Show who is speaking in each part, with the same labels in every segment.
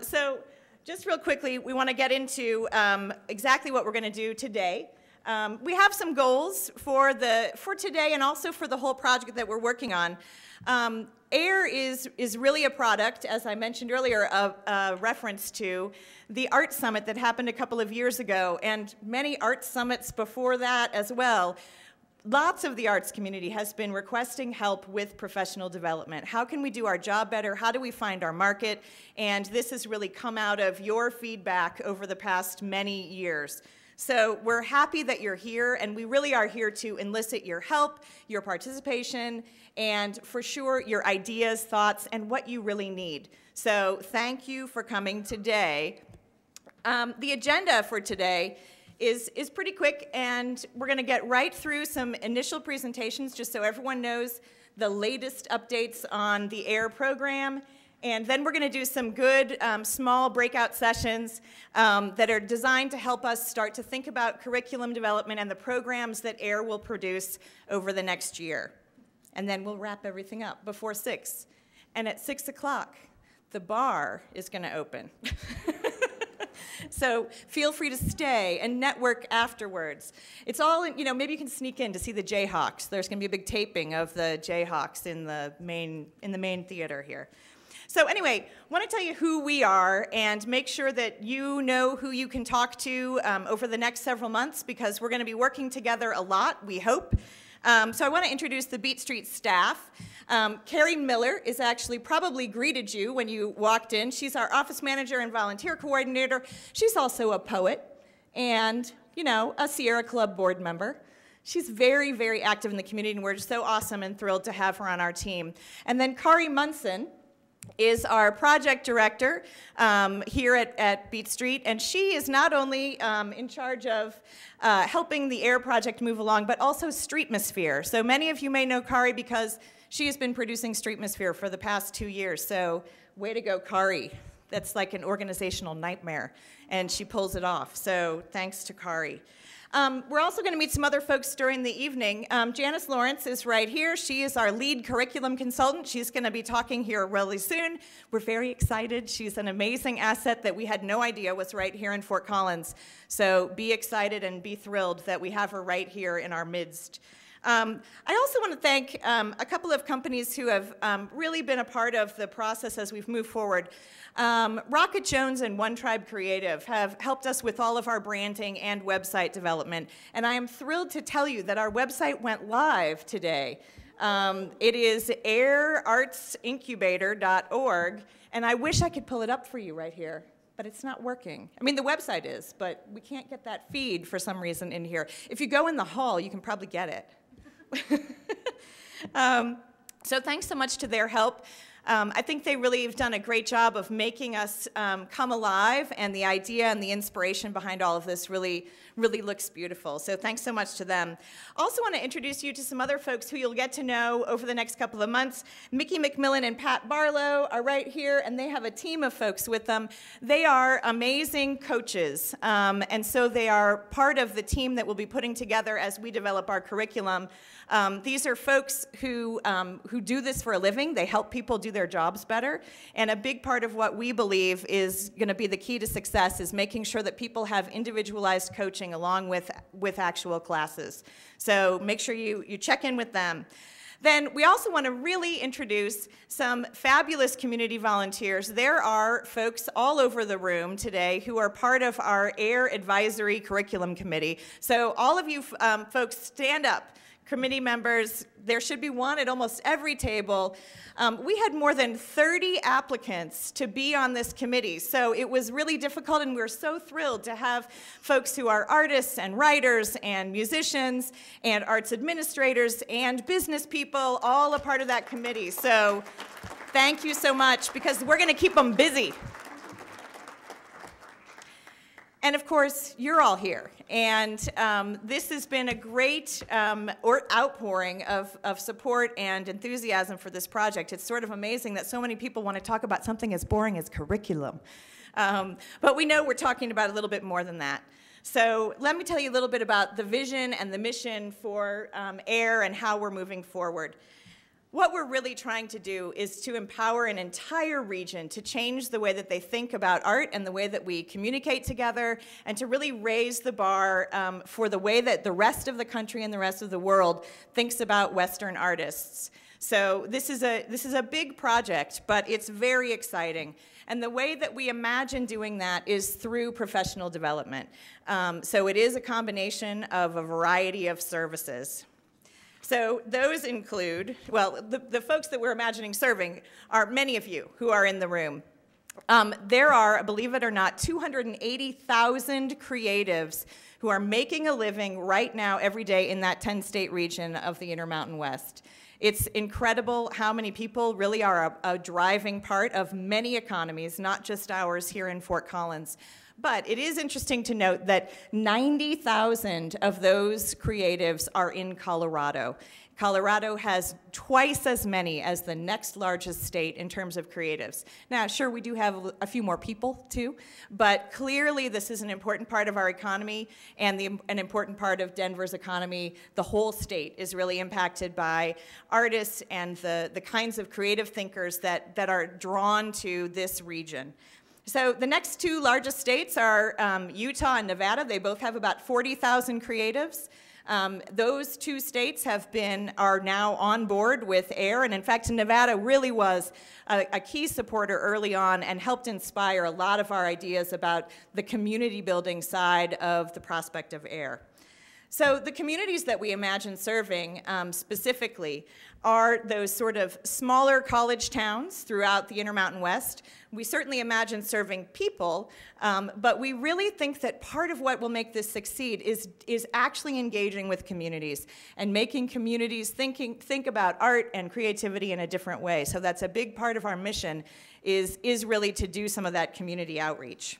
Speaker 1: So just real quickly, we want to get into exactly what we're going to do today. We have some goals for today and also for the whole project that we're working on. AIR is really a product, as I mentioned earlier, a reference to the art summit that happened a couple of years ago, and many art summits before that as well. Lots of the arts community has been requesting help with professional development. How can we do our job better? How do we find our market? And this has really come out of your feedback over the past many years. So we're happy that you're here, and we really are here to elicit your help, your participation, and for sure your ideas, thoughts, and what you really need. So thank you for coming today. The agenda for today is pretty quick, and we're going to get right through some initial presentations just so everyone knows the latest updates on the AIR program. And then we're going to do some good small breakout sessions that are designed to help us start to think about curriculum development and the programs that AIR will produce over the next year. And then we'll wrap everything up before 6. And at 6 o'clock, the bar is going to open. So feel free to stay and network afterwards. It's all, maybe you can sneak in to see the Jayhawks. There's going to be a big taping of the Jayhawks in the main theater here. So anyway, I want to tell you who we are and make sure that you know who you can talk to over the next several months, because we're going to be working together a lot, we hope. So I want to introduce the Beet Street staff. Carrie Miller is actually probably greeted you when you walked in. She's our office manager and volunteer coordinator. She's also a poet and, a Sierra Club board member. She's very, very active in the community, and we're just so awesome and thrilled to have her on our team. And then Kari Munson is our project director here at Beet Street, and she is not only in charge of helping the AIR project move along, but also Streetmosphere. So many of you may know Kari because she has been producing Streetmosphere for the past 2 years, so way to go, Kari. That's like an organizational nightmare, and she pulls it off, so thanks to Kari. We're also going to meet some other folks during the evening. Janice Lawrence is right here. She is our lead curriculum consultant. She's going to be talking here really soon. We're very excited. She's an amazing asset that we had no idea was right here in Fort Collins. So be excited and be thrilled that we have her right here in our midst. I also want to thank a couple of companies who have really been a part of the process as we've moved forward. Rocket Jones and One Tribe Creative have helped us with all of our branding and website development, and I am thrilled to tell you that our website went live today. It is airartsincubator.org, and I wish I could pull it up for you right here, but it's not working. I mean, the website is, but we can't get that feed for some reason in here. If you go in the hall, you can probably get it. So thanks so much to their help. I think they really have done a great job of making us come alive, and the idea and the inspiration behind all of this really looks beautiful. So thanks so much to them. Also want to introduce you to some other folks who you'll get to know over the next couple of months. Mickey McMillan and Pat Barlow are right here, and they have a team of folks with them. They are amazing coaches, and so they are part of the team that we'll be putting together as we develop our curriculum. These are folks who do this for a living. They help people do their jobs better, and a big part of what we believe is going to be the key to success is making sure that people have individualized coaching along with actual classes. So make sure you check in with them. Then we also want to really introduce some fabulous community volunteers. There are folks all over the room today who are part of our AIR Advisory Curriculum Committee. So all of you folks, stand up. Committee members, there should be one at almost every table. We had more than 30 applicants to be on this committee, so it was really difficult, and we're so thrilled to have folks who are artists and writers and musicians and arts administrators and business people all a part of that committee. So thank you so much, because we're going to keep them busy. And of course, you're all here, and this has been a great outpouring of support and enthusiasm for this project. It's sort of amazing that so many people want to talk about something as boring as curriculum. But we know we're talking about a little bit more than that. So let me tell you a little bit about the vision and the mission for AIR and how we're moving forward. what we're really trying to do is to empower an entire region to change the way that they think about art and the way that we communicate together, and to really raise the bar for the way that the rest of the country and the rest of the world thinks about Western artists. So this is a big project, but it's very exciting. And the way that we imagine doing that is through professional development. So it is a combination of a variety of services. So those include, well, the folks that we're imagining serving are many of you who are in the room. There are, believe it or not, 280,000 creatives who are making a living right now every day in that 10-state region of the Intermountain West. It's incredible how many people really are a driving part of many economies, not just ours here in Fort Collins. But it is interesting to note that 90,000 of those creatives are in Colorado. Colorado has twice as many as the next largest state in terms of creatives. Now, sure, we do have a few more people, too, but clearly this is an important part of our economy and an important part of Denver's economy. The whole state is really impacted by artists and the kinds of creative thinkers that are drawn to this region. So the next two largest states are Utah and Nevada. They both have about 40,000 creatives. Those two states are now on board with AIR, and in fact, Nevada really was a key supporter early on and helped inspire a lot of our ideas about the community building side of the prospect of AIR. So the communities that we imagine serving specifically are those sort of smaller college towns throughout the Intermountain West. We certainly imagine serving people, but we really think that part of what will make this succeed is actually engaging with communities and making communities think about art and creativity in a different way. So that's a big part of our mission is really to do some of that community outreach.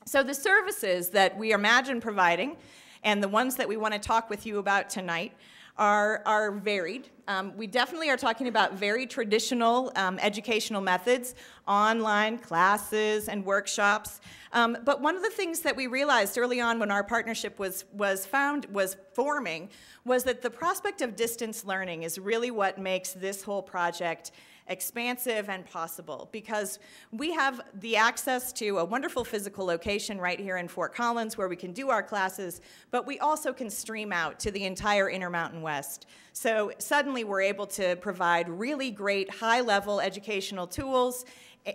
Speaker 1: So the services that we imagine providing and the ones that we want to talk with you about tonight are varied. We definitely are talking about very traditional educational methods, online classes and workshops. But one of the things that we realized early on when our partnership was forming was that the prospect of distance learning is really what makes this whole project expansive and possible, because we have the access to a wonderful physical location right here in Fort Collins where we can do our classes, but we also can stream out to the entire Intermountain West. So suddenly we're able to provide really great high-level educational tools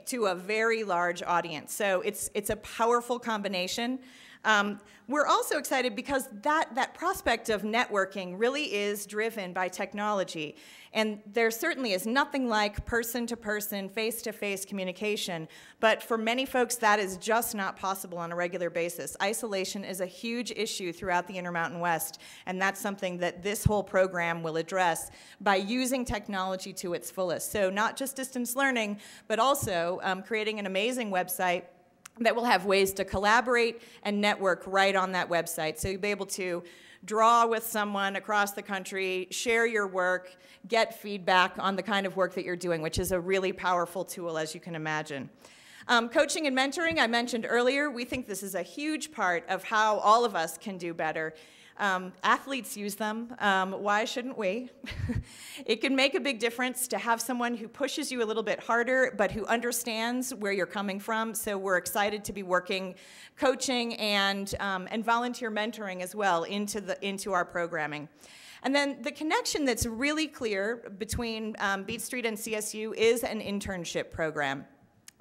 Speaker 1: to a very large audience. So it's a powerful combination. We're also excited because that prospect of networking really is driven by technology. And there certainly is nothing like person-to-person, face-to-face communication. But for many folks, that is just not possible on a regular basis. Isolation is a huge issue throughout the Intermountain West. And that's something that this whole program will address by using technology to its fullest. So not just distance learning, but also creating an amazing website that will have ways to collaborate and network right on that website. So you'll be able to draw with someone across the country, share your work, get feedback on the kind of work that you're doing, which is a really powerful tool, as you can imagine. Coaching and mentoring, I mentioned earlier, we think this is a huge part of how all of us can do better. Athletes use them. Why shouldn't we? It can make a big difference to have someone who pushes you a little bit harder, but who understands where you're coming from. So we're excited to be working coaching and volunteer mentoring as well into our programming. And then the connection that's really clear between Beet Street and CSU is an internship program.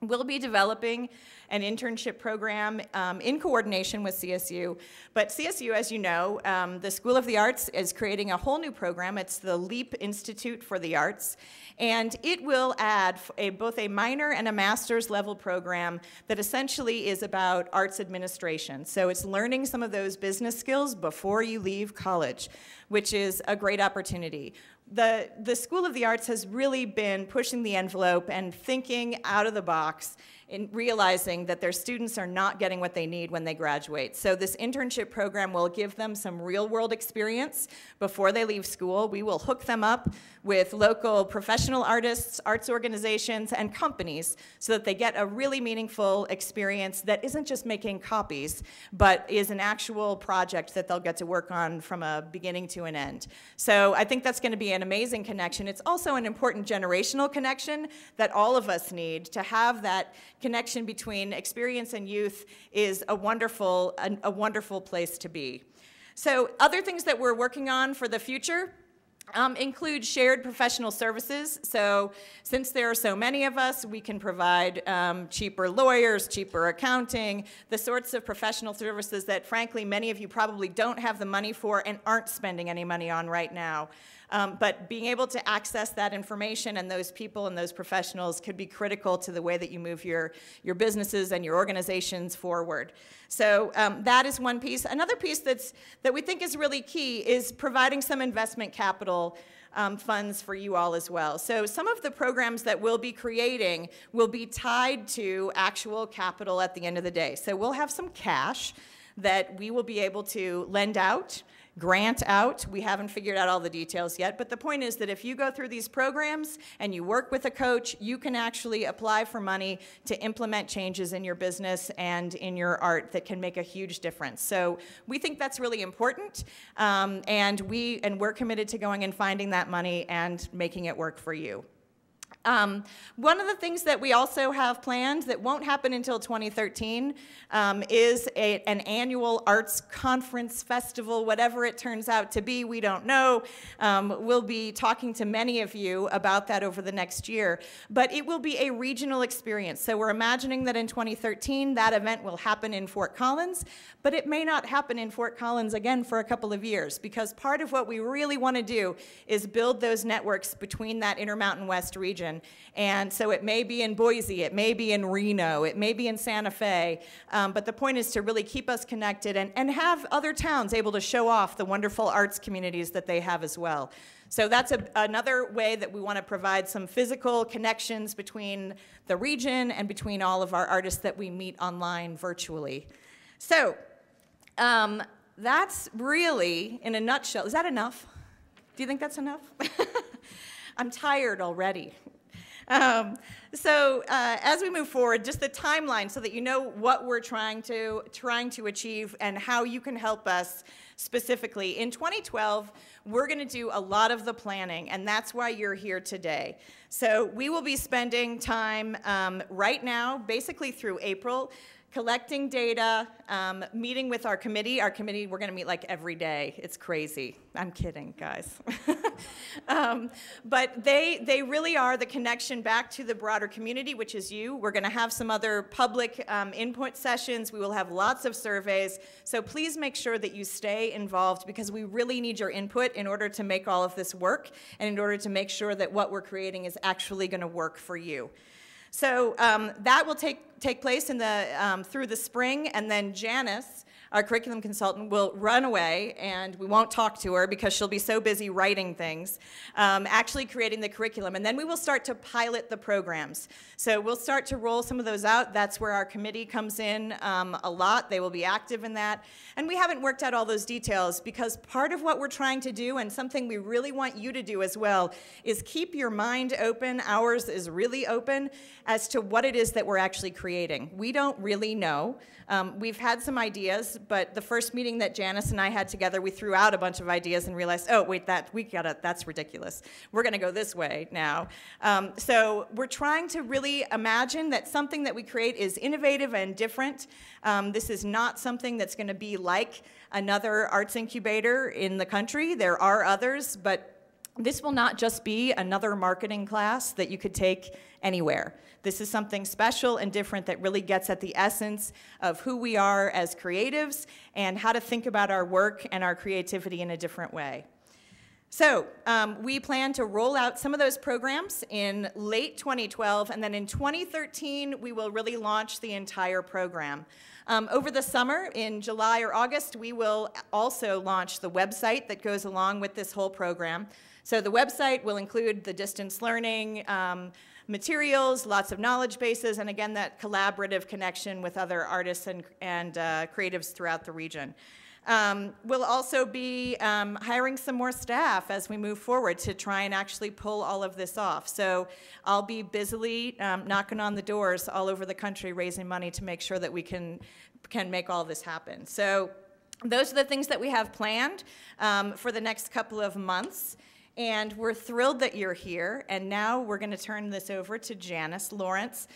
Speaker 1: We'll be developing an internship program in coordination with CSU. But CSU, as you know, the School of the Arts is creating a whole new program. It's the LEAP Institute for the Arts. And it will add both a minor and a master's level program that essentially is about arts administration. So it's learning some of those business skills before you leave college, which is a great opportunity. The School of the Arts has really been pushing the envelope and thinking out of the box in realizing that their students are not getting what they need when they graduate. So this internship program will give them some real-world experience before they leave school. We will hook them up with local professional artists, arts organizations, and companies so that they get a really meaningful experience that isn't just making copies, but is an actual project that they'll get to work on from a beginning to an end. So I think that's going to be an amazing connection. It's also an important generational connection that all of us need. To have that connection between experience and youth is a wonderful place to be. So other things that we're working on for the future include shared professional services. So since there are so many of us, we can provide cheaper lawyers, cheaper accounting, the sorts of professional services that, frankly, many of you probably don't have the money for and aren't spending any money on right now. But being able to access that information and those people and those professionals could be critical to the way that you move your businesses and your organizations forward. So that is one piece. Another piece that we think is really key is providing some investment capital funds for you all as well. So some of the programs that we'll be creating will be tied to actual capital at the end of the day. So we'll have some cash that we will be able to lend out, grant out. We haven't figured out all the details yet, but the point is that if you go through these programs and you work with a coach, you can actually apply for money to implement changes in your business and in your art that can make a huge difference. So we think that's really important, and we're committed to going and finding that money and making it work for you. One of the things that we also have planned that won't happen until 2013 is an annual arts conference, festival, whatever it turns out to be, we don't know. We'll be talking to many of you about that over the next year, but it will be a regional experience. So we're imagining that in 2013 that event will happen in Fort Collins, but it may not happen in Fort Collins again for a couple of years, because part of what we really want to do is build those networks between that Intermountain West region. And so it may be in Boise, it may be in Reno, it may be in Santa Fe, but the point is to really keep us connected and have other towns able to show off the wonderful arts communities that they have as well. So that's another way that we want to provide some physical connections between the region and between all of our artists that we meet online virtually. So that's really, in a nutshell, is that enough? Do you think that's enough? I'm tired already. As we move forward, just the timeline so that you know what we're trying to achieve and how you can help us specifically. In 2012, we're going to do a lot of the planning, and that's why you're here today. So we will be spending time right now, basically through April, collecting data, meeting with our committee. Our committee, we're going to meet like every day. It's crazy. I'm kidding, guys. But they really are the connection back to the broader community, which is you. We're going to have some other public input sessions. We will have lots of surveys. So please make sure that you stay involved, because we really need your input in order to make all of this work and in order to make sure that what we're creating is actually going to work for you. So that will take place through the spring, and then Janice, our curriculum consultant, will run away, and we won't talk to her because she'll be so busy writing things, actually creating the curriculum. And then we will start to pilot the programs. So we'll start to roll some of those out. That's where our committee comes in a lot. They will be active in that. And we haven't worked out all those details, because part of what we're trying to do, and something we really want you to do as well, is keep your mind open. Ours is really open as to what it is that we're actually creating. We don't really know. We've had some ideas, but the first meeting that Janice and I had together, we threw out a bunch of ideas and realized, oh, wait, that's ridiculous. We're going to go this way now. So we're trying to really imagine that something that we create is innovative and different. This is not something that's going to be like another arts incubator in the country. There are others, but this will not just be another marketing class that you could take anywhere. This is something special and different that really gets at the essence of who we are as creatives and how to think about our work and our creativity in a different way. So we plan to roll out some of those programs in late 2012, and then in 2013, we will really launch the entire program. Over the summer, in July or August, we will also launch the website that goes along with this whole program. So the website will include the distance learning materials, lots of knowledge bases, and again, that collaborative connection with other artists and creatives throughout the region. We'll also be hiring some more staff as we move forward to try and actually pull all of this off. So I'll be busily knocking on the doors all over the country, raising money to make sure that we can make all this happen. So those are the things that we have planned for the next couple of months. And we're thrilled that you're here. And now we're going to turn this over to Janice Lawrence.